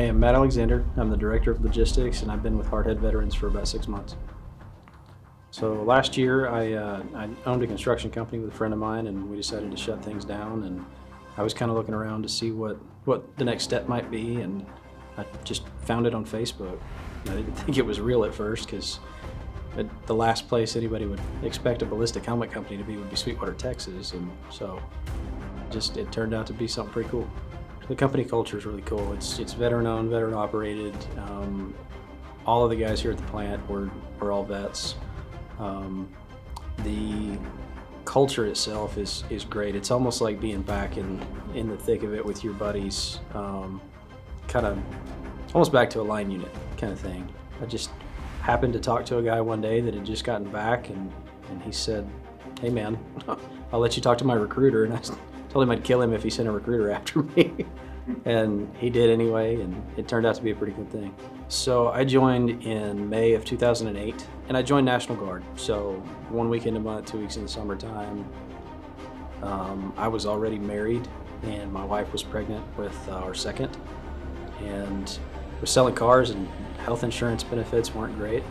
am Matt Alexander. I'm the Director of Logistics, and I've been with Hardhead Veterans for about 6 months. So last year, I owned a construction company with a friend of mine, and we decided to shut things down. And I was kind of looking around to see what the next step might be, and I just found it on Facebook. I didn't think it was real at first, because the last place anybody would expect a ballistic helmet company to be would be Sweetwater, Texas, and so it turned out to be something pretty cool. The company culture is really cool. It's veteran-owned, veteran-operated. All of the guys here at the plant were all vets. The culture itself is great. It's almost like being back in the thick of it with your buddies, kind of almost back to a line unit kind of thing. I just happened to talk to a guy one day that had just gotten back, and he said, "Hey man, I'll let you talk to my recruiter." And I told him I'd kill him if he sent a recruiter after me. And he did anyway, and it turned out to be a pretty good thing. So I joined in May of 2008, and I joined National Guard. So 1 weekend a month, 2 weeks in the summertime. I was already married, and my wife was pregnant with our second, and was selling cars, and health insurance benefits weren't great.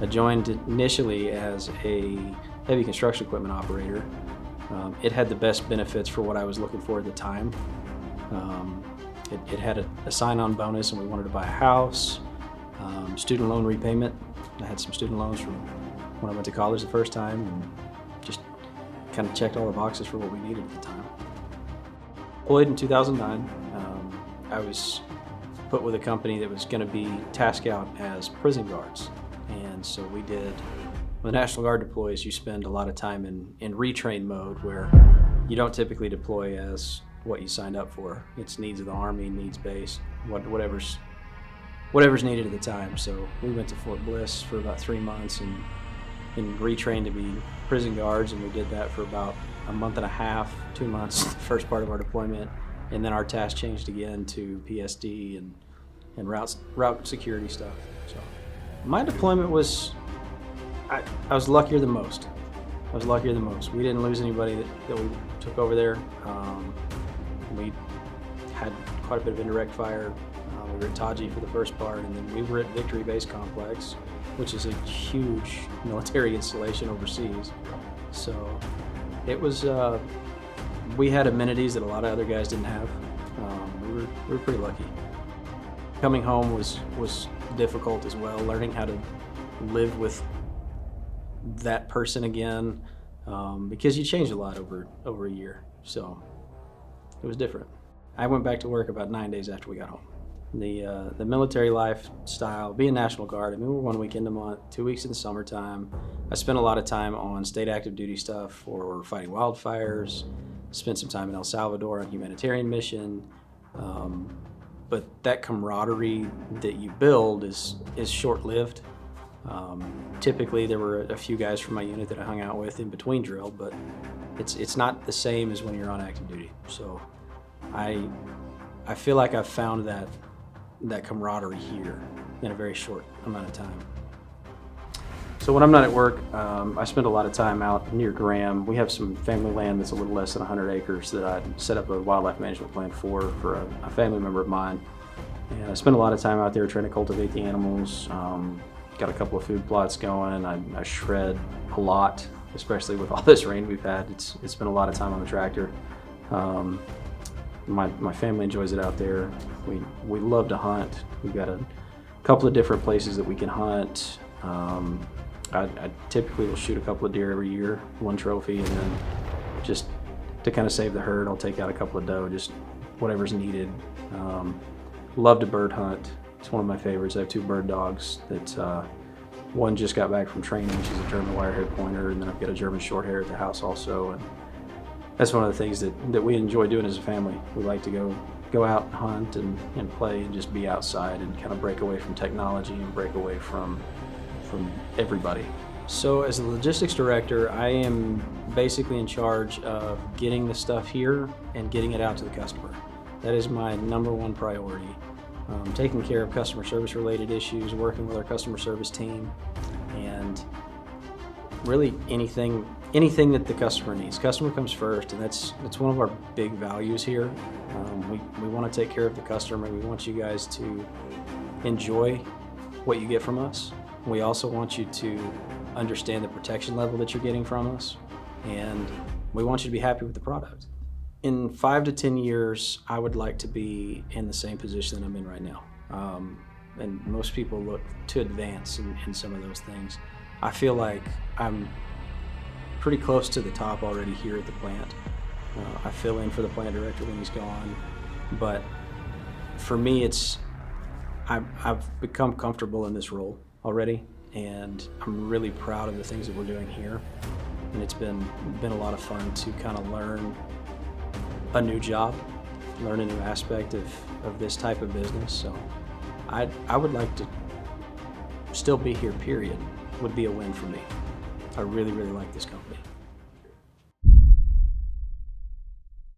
I joined initially as a heavy construction equipment operator. It had the best benefits for what I was looking for at the time. It had a sign-on bonus, and we wanted to buy a house. Student loan repayment. I had some student loans from when I went to college the first time, and just kind of checked all the boxes for what we needed at the time. Deployed in 2009. I was put with a company that was going to be tasked out as prison guards, and so we did. When the National Guard deploys, you spend a lot of time in retrain mode, where you don't typically deploy as what you signed up for. It's needs of the Army, needs-based, whatever's needed at the time. So we went to Fort Bliss for about 3 months and retrained to be prison guards, and we did that for about a month and a half, 2 months, the first part of our deployment, and then our task changed again to PSD and route security stuff. So my deployment was, I was luckier than most. We didn't lose anybody that we took over there. We had quite a bit of indirect fire. We were at Taji for the first part, and then we were at Victory Base Complex, which is a huge military installation overseas. So it was, we had amenities that a lot of other guys didn't have. We were pretty lucky. Coming home was difficult as well, learning how to live with that person again, because you change a lot over a year. So it was different. I went back to work about 9 days after we got home. The military lifestyle, being National Guard, I mean, we were 1 weekend a month, 2 weeks in the summertime. I spent a lot of time on state active duty stuff or fighting wildfires. Spent some time in El Salvador on a humanitarian mission. But that camaraderie that you build is short-lived. Typically there were a few guys from my unit that I hung out with in between drill, but it's not the same as when you're on active duty. So I feel like I've found that camaraderie here in a very short amount of time. So when I'm not at work, I spend a lot of time out near Graham. We have some family land that's a little less than 100 acres that I set up a wildlife management plan for a family member of mine. And I spend a lot of time out there trying to cultivate the animals. Got a couple of food plots going. I shred a lot, especially with all this rain we've had. It's been a lot of time on the tractor. My family enjoys it out there. We love to hunt. We've got a couple of different places that we can hunt. I typically will shoot a couple of deer every year, one trophy, and then just to kind of save the herd, I'll take out a couple of doe, just whatever's needed. Love to bird hunt. It's one of my favorites. I have 2 bird dogs that one just got back from training. She's a German wirehead pointer, and then I've got a German shorthair at the house also. And that's one of the things that we enjoy doing as a family. We like to go out and hunt and play and just be outside and kind of break away from technology and break away from everybody. So as a logistics director, I am basically in charge of getting the stuff here and getting it out to the customer. That is my #1 priority. Taking care of customer service related issues, working with our customer service team, and really anything that the customer needs. Customer comes first, and that's one of our big values here. We want to take care of the customer. We want you guys to enjoy what you get from us. We also want you to understand the protection level that you're getting from us, and we want you to be happy with the product. In 5 to 10 years, I would like to be in the same position that I'm in right now. And most people look to advance in some of those things. I feel like I'm pretty close to the top already here at the plant. I fill in for the plant director when he's gone, but for me, I've become comfortable in this role already, and I'm really proud of the things that we're doing here. And it's been a lot of fun to kind of learn a new job, learn a new aspect of this type of business. So I would like to still be here, period. Would be a win for me. I really, really like this company.